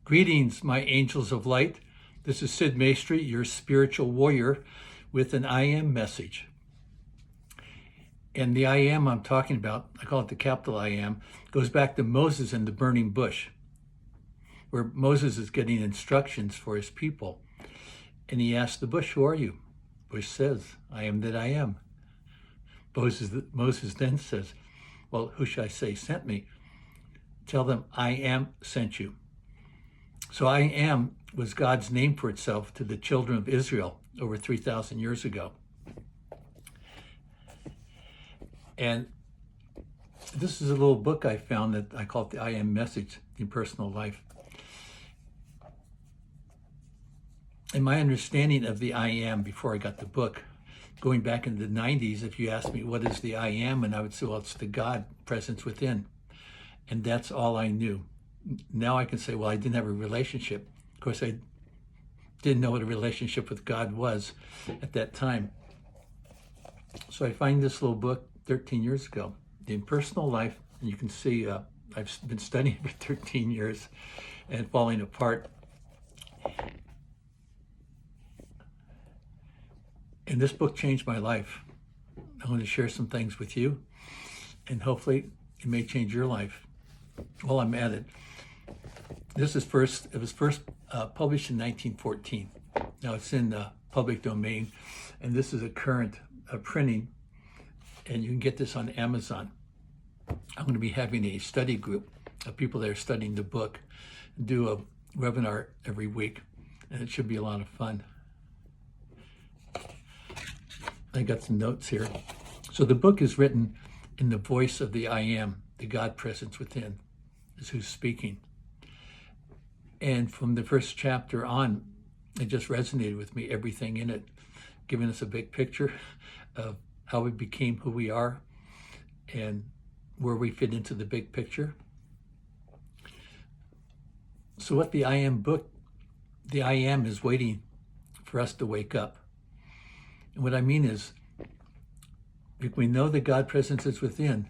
Greetings, my angels of light. This is Sid Maestri, your spiritual warrior, with an I am message. And the I am I'm talking about, I call it the capital I am, goes back to Moses and the burning bush, where Moses is getting instructions for his people. And he asks the bush, "Who are you?" Bush says, "I am that I am." Moses then says, "Well, who should I say sent me?" "Tell them, I am sent you." So I am was God's name for itself to the children of Israel over 3,000 years ago. And this is a little book I found that I call it the I Am Message in Personal Life. And my understanding of the I Am before I got the book, going back in the 90s, if you asked me what is the I Am, and I would say, well, it's the God presence within. And that's all I knew. Now I can say, well, I didn't have a relationship. Of course, I didn't know what a relationship with God was at that time. So I find this little book 13 years ago, The Impersonal Life, and you can see I've been studying for 13 years and falling apart. And this book changed my life. I want to share some things with you, and hopefully it may change your life. While I'm at it, it was first published in 1914. Now it's in the public domain, and this is a current printing, and you can get this on Amazon. I'm going to be having a study group of people that are studying the book, do a webinar every week, and it should be a lot of fun. I got some notes here. So the book is written in the voice of the I Am, the God presence within, is who's speaking. And from the first chapter on, it just resonated with me, everything in it, giving us a big picture of how we became who we are and where we fit into the big picture. So what the I Am book, the I Am is waiting for us to wake up. And what I mean is, we know that God presence is within,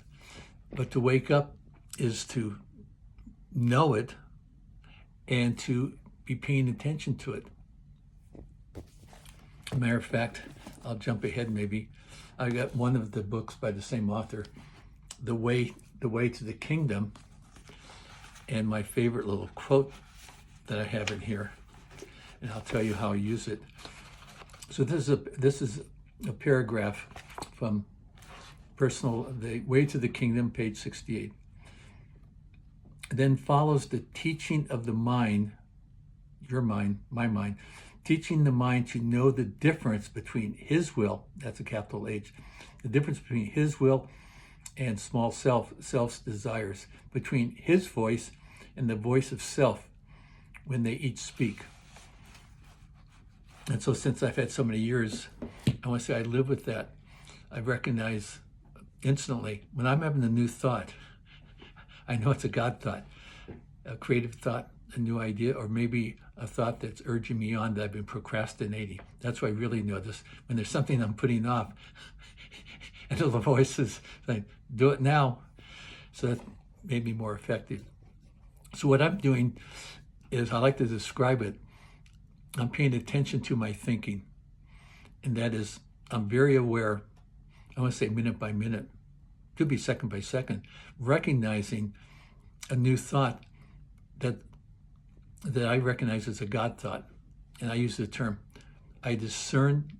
but to wake up is to know it and to be paying attention to it. As a matter of fact, I'll jump ahead maybe. I got one of the books by the same author, The Way to the Kingdom, and my favorite little quote that I have in here, and I'll tell you how I use it. So this is a paragraph from The Way to the Kingdom, page 68. Then follows the teaching of the mind, your mind, my mind, teaching the mind to know the difference between his will, that's a capital H, the difference between his will and small self's desires, between his voice and the voice of self when they each speak. And so since I've had so many years, I want to say I live with that. I recognize instantly when I'm having a new thought, I know it's a God thought, a creative thought, a new idea, or maybe a thought that's urging me on that I've been procrastinating. That's why I really know this. When there's something I'm putting off, and the voice is saying, do it now. So that made me more effective. So what I'm doing is, I like to describe it, I'm paying attention to my thinking. And that is, I'm very aware, I want to say minute by minute, could be second by second, recognizing a new thought that I recognize as a God thought. And I use the term, I discern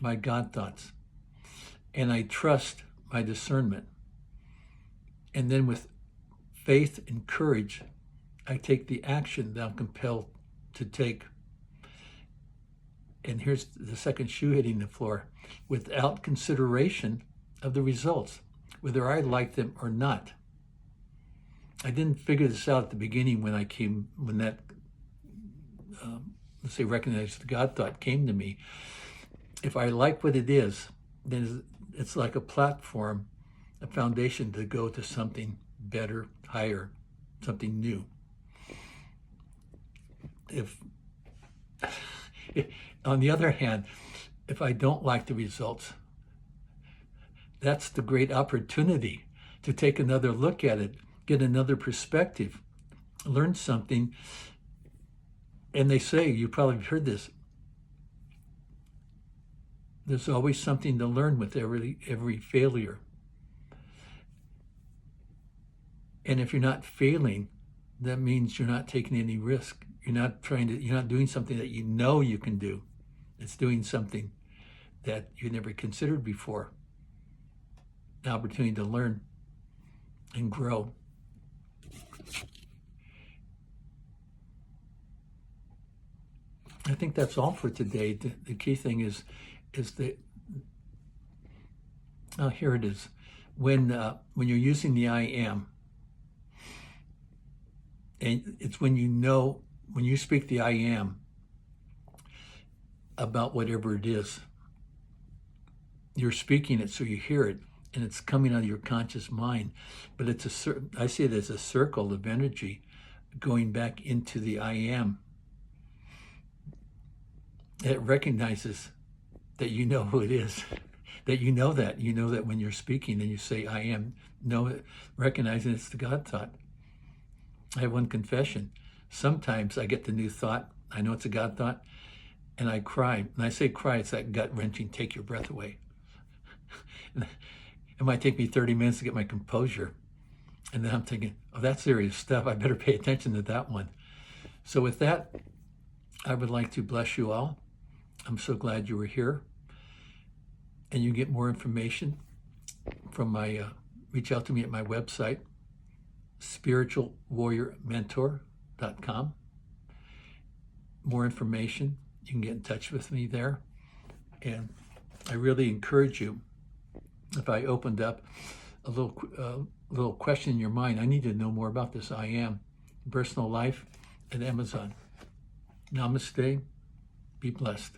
my God thoughts, and I trust my discernment. And then with faith and courage, I take the action that I'm compelled to take. And here's the second shoe hitting the floor, without consideration of the results, whether I like them or not. I didn't figure this out at the beginning when that, let's say, recognized the God thought came to me. If I like what it is, then it's like a platform, a foundation to go to something better, higher, something new. On the other hand, if I don't like the results, that's the great opportunity to take another look at it, get another perspective, learn something, And they say, you probably heard this, there's always something to learn with every failure. And if you're not failing, that means you're not taking any risk. You're not doing something that you know you can do. It's doing something that you never considered before. The opportunity to learn and grow. I think that's all for today. The key thing is that, oh, here it is. When you're using the I am, and it's when you speak the I am about whatever it is, you're speaking it so you hear it, and it's coming out of your conscious mind. But I see it as a circle of energy going back into the I am. It recognizes that you know who it is, that you know that when you're speaking and you say I am, recognizing it's the God thought. I have one confession. Sometimes I get the new thought, I know it's a God thought, and I cry. And I say cry, it's that gut-wrenching, take your breath away. It might take me 30 minutes to get my composure. And then I'm thinking, oh, that's serious stuff. I better pay attention to that one. So with that, I would like to bless you all. I'm so glad you were here. And you get more information from reach out to me at my website, spiritualwarriormentor.com. More information, you can get in touch with me there. And I really encourage you, if I opened up a little question in your mind, I need to know more about this I am, personal life at Amazon. Namaste, be blessed.